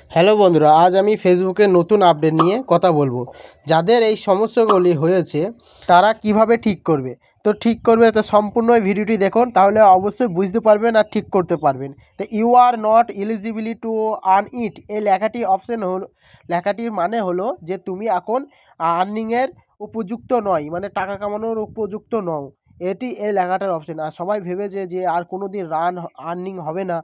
Hello বন্ধুরা, আজ আমি ফেসবুকের নতুন আপডেট নিয়ে কথা বলবো। যাদের এই সমস্যাগুলি হয়েছে তারা কিভাবে ঠিক করবে। তো ঠিক করবে তো সম্পূর্ণ এই ভিডিওটি দেখুন, তাহলে অবশ্যই বুঝতে পারবেন আর ঠিক করতে পারবেন। তো you are not eligible to earn it, এই লেখাটি অপশন হল, লেখাটির মানে হলো যে তুমি এখন আর্নিংয়ের উপযুক্ত নয়, মানে টাকা কামানোর উপযুক্ত নও। এটি এই লেখাটার অপশন। আর সবাই ভেবেছে যে আর কোনো দিন আর্নিং হবে না,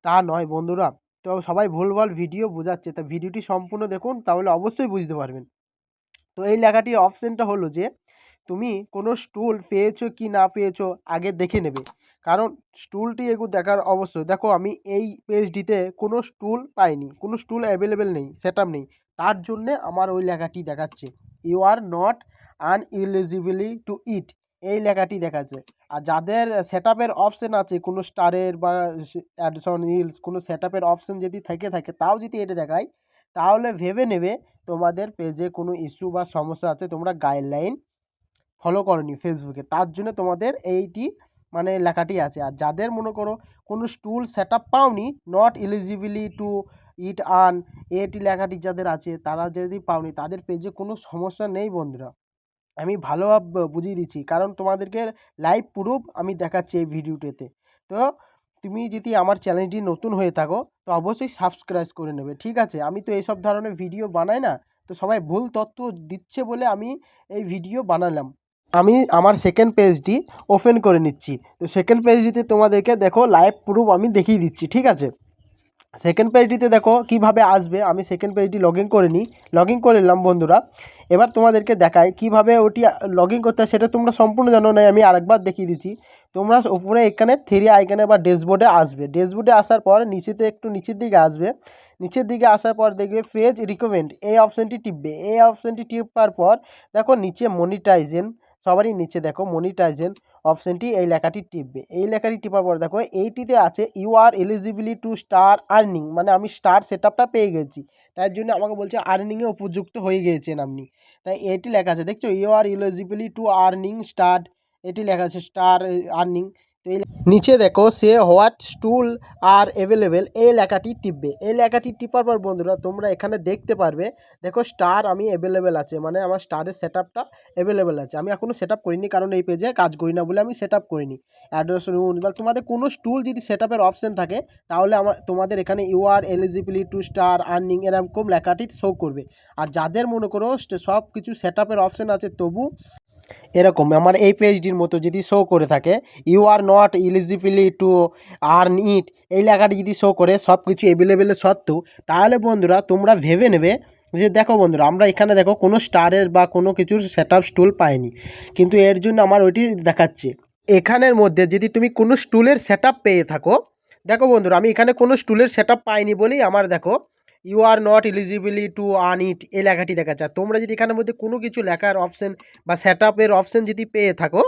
তা নয় বন্ধুরা। তো সবাই ভুলভাল ভিডিও বোঝাচ্ছে, তা ভিডিওটি সম্পূর্ণ দেখুন, তাহলে অবশ্যই বুঝতে পারবেন। তো এই লেখাটির অপশনটা হলো যে তুমি কোনো স্টুল পেয়েছো কি না পেয়েছো আগে দেখে নেবে। কারণ স্টুলটি এগুলো দেখার অবশ্যই, দেখো আমি এই পেজটিতে কোনো স্টুল পাইনি, কোনো স্টুল অ্যাভেলেবেল নেই, সেটআপ নেই। তার জন্যে আমার ওই লেখাটি দেখাচ্ছে ইউ আর নট আনএলিজিবলি টু ইট, এই লেখাটি দেখাচ্ছে। আর যাদের সেটআপের অপশন আছে কোনো স্টারের বা অ্যাডসন হিলস, কোনো সেটআপের অপশন যদি থাকে তাও যদি এটা দেখায়, তাহলে ভেবে নেবে তোমাদের পেজে কোনো ইস্যু বা সমস্যা আছে, তোমরা গাইডলাইন ফলো করনি ফেসবুকে, তার জন্য তোমাদের এইটি মানে লেখাটি আছে। আর যাদের মনে করো কোনো স্টুল সেট আপ পাওনি, not eligible to it earn, এটি লেখাটি যাদের আছে তারা যদি পাওনি, তাদের পেজে কোনো সমস্যা নেই বন্ধুরা। আমি ভালোভাবে বুঝিয়ে দিচ্ছি, কারণ তোমাদেরকে লাইভ প্রুফ আমি দেখাচ্ছি এই ভিডিওটিতে। তো তুমি যদি আমার চ্যানেলটি নতুন হয়ে থাকো তো অবশ্যই সাবস্ক্রাইব করে নেবে, ঠিক আছে? আমি তো এইসব ধরনের ভিডিও বানাই না, তো সবাই ভুল তথ্য দিচ্ছে বলে আমি এই ভিডিও বানালাম। আমি আমার সেকেন্ড পেজটি ওপেন করে নিচ্ছি। তো সেকেন্ড পেজটিতে তোমাদেরকে দেখো লাইভ প্রুফ আমি দেখিয়ে দিচ্ছি, ঠিক আছে? সেকেন্ড পেজটিতে দেখো কিভাবে আসবে। আমি সেকেন্ড পেজটি লগ ইন করে নিই, লগ ইন করে নিলাম বন্ধুরা। এবার তোমাদেরকে দেখাই কিভাবে ওটি লগ ইন করতে হয়, সেটা তোমরা সম্পূর্ণ জানো না, আমি আরেকবার দেখিয়ে দিচ্ছি। তোমরা উপরে এখানে থ্রি আইকনে বা ড্যাশবোর্ডে আসবে, ড্যাশবোর্ডে আসার পর নিচেতে একটু নিচের দিকে আসবে, নিচের দিকে আসার পর দেখবে পেজ রিকমেন্ড, এই অপশানটি টিপবে। এই অপশানটি টিপার পর দেখো নিচে মনিটাইজেন, সবারই নিচে দেখো মনিটাইজেন অপশানটি, এই লেখাটি টিপবে। এই লেখাটি টিপার পর দেখো এইটিতে আছে you are eligible to star earning, মানে আমি স্টার সেটআপটা পেয়ে গেছি, তার জন্য আমাকে বলছে আর্নিংয়ে উপযুক্ত হয়ে গিয়েছেন আপনি। তাই এটি লেখা আছে, দেখছো you are eligible to earning star, এটি লেখা আছে স্টার আর্নিং। তো এই নিচে দেখো সে হোয়াট স্টুল আর অ্যাভেলেবেল, এই লেখাটি টিপবে। এই লেখাটি টিপার পর বন্ধুরা তোমরা এখানে দেখতে পারবে, দেখো স্টার আমি অ্যাভেলেবেল আছে, মানে আমার স্টারের সেটআপটা অ্যাভেলেবেল আছে। আমি এখনও সেটআপ করিনি, কারণ এই পেজে কাজ করি না বলে আমি সেটআপ করিনি। অ্যাড্রেস রুল বা তোমাদের কোনো স্টুল যদি সেটআপের অপশন থাকে, তাহলে তোমাদের এখানে you are eligible to star earning এরকম লেখাটি শো করবে। আর যাদের মনে করো সব কিছু সেটআপের অপশন আছে তবু এরকম আমার এই পেজটির মতো যদি শো করে থাকে you are not eligible to earn it, এই লেখাটি যদি শো করে সব কিছু অ্যাভেলেবেলের সত্ত্বেও, তাহলে বন্ধুরা তোমরা ভেবে নেবে যে দেখো বন্ধুরা আমরা এখানে দেখো কোনো স্টারের বা কোনো কিছুর সেটআপ স্টুল পাইনি, কিন্তু এর জন্য আমার ওইটি দেখাচ্ছে। এখানের মধ্যে যদি তুমি কোনো স্টুলের সেটআপ পেয়ে থাকো, দেখো বন্ধুরা আমি এখানে কোনো স্টুলের সেটআপ পাইনি বলেই আমার দেখো you are not eligible to earn it, এই লেখাটি দেখাচ্ছে। আর তোমরা যদি এখানের মধ্যে কোনো কিছু লেখার অপশন বা সেটআপের অপশন যদি পেয়ে থাকো,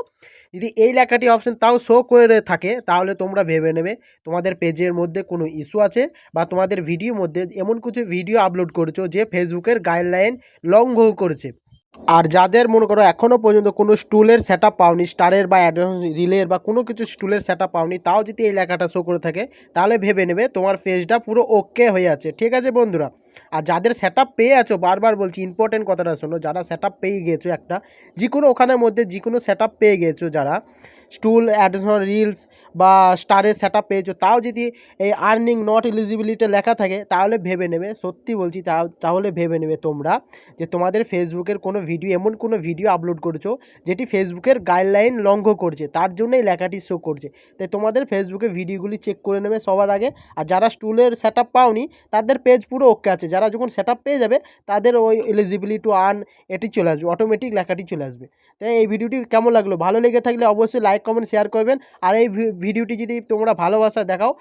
যদি এই লেখাটি অপশন তাও শো করে থাকে, তাহলে তোমরা ভেবে নেবে তোমাদের পেজের মধ্যে কোনো ইস্যু আছে, বা তোমাদের ভিডিওর মধ্যে এমন কিছু ভিডিও আপলোড করেছো যে ফেসবুকের গাইডলাইন লঙ্ঘন করেছে। আর যাদের মনে করো এখনও পর্যন্ত কোনো স্টুলের সেটআপ পাওনি, স্টারের বা রিলের বা কোনো কিছু স্টুলের সেটআপ পাওনি, তাও যদি এই লেখাটা শো করে থাকে, তাহলে ভেবে নেবে তোমার পেজটা পুরো ওকে হয়ে আছে, ঠিক আছে বন্ধুরা? আর যাদের সেটআপ পেয়ে আছো, বারবার বলছি ইম্পর্টেন্ট কথাটা শোনো, যারা সেটআপ পেয়ে গিয়েছো একটা যে কোনো ওখানের মধ্যে যে কোনো সেটআপ পেয়ে গিয়েছো, যারা স্টুল অ্যাডিশনাল রিলস বা স্টারের সেটআপ পেয়েছো, তাও যদি এই আর্নিং নট এলিজিবিলিটি লেখা থাকে, তাহলে ভেবে নেবে, সত্যি বলছি তাহলে ভেবে নেবে তোমরা যে তোমাদের ফেসবুকের কোনো ভিডিও, এমন কোনো ভিডিও আপলোড করেছো যেটি ফেসবুকের গাইডলাইন লঙ্ঘন করছে, তার জন্যই লেখাটি শো করছে। তাই তোমাদের ফেসবুকে ভিডিওগুলি চেক করে নেবে সবার আগে। আর যারা স্টুলের সেটআপ পাওনি তাদের পেজ পুরো ওকে আছে, যারা যখন সেটআপ পেয়ে যাবে তাদের ওই এলিজিবিলিটি টু আর্ন এটি চলে আসবে, অটোমেটিক লেখাটি চলে আসবে। তাই এই ভিডিওটি কেমন লাগলো, ভালো লেগে থাকলে অবশ্যই লাইক কমেন্ট শেয়ার করবেন। আর এই ভিডিওটি যদি তোমরা ভালোবাসা দেখাও